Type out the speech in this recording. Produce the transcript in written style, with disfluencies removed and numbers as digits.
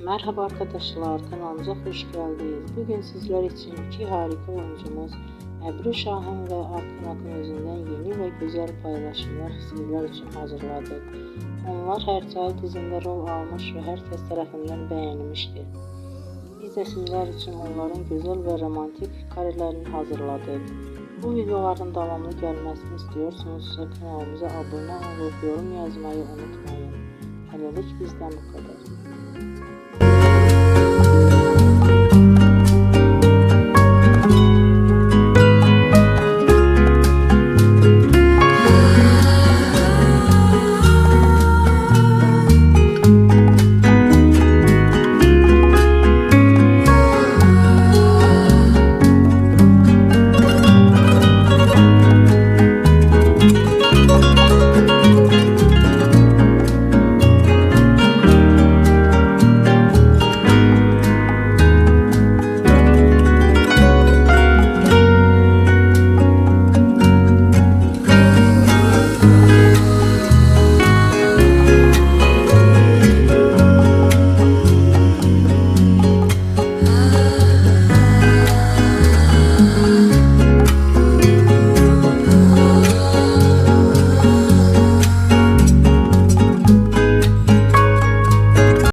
Merhaba arkadaşlar, kanalımıza hoş geldiniz. Bugün sizler için iki harika oyuncumuz Ebru Şahin ve Akın Akınözü'nden yeni ve güzel paylaşımlar sizler için hazırladık. Onlar her çay dizinde rol almış ve herkes tarafından beğenilmiştir. Biz de sizler için onların güzel ve romantik karelerini hazırladık. Bu videoların devamlı gelmesini istiyorsanız kanalımıza abone olup yorum yazmayı unutmayın. Hələlik bizden bu kadar.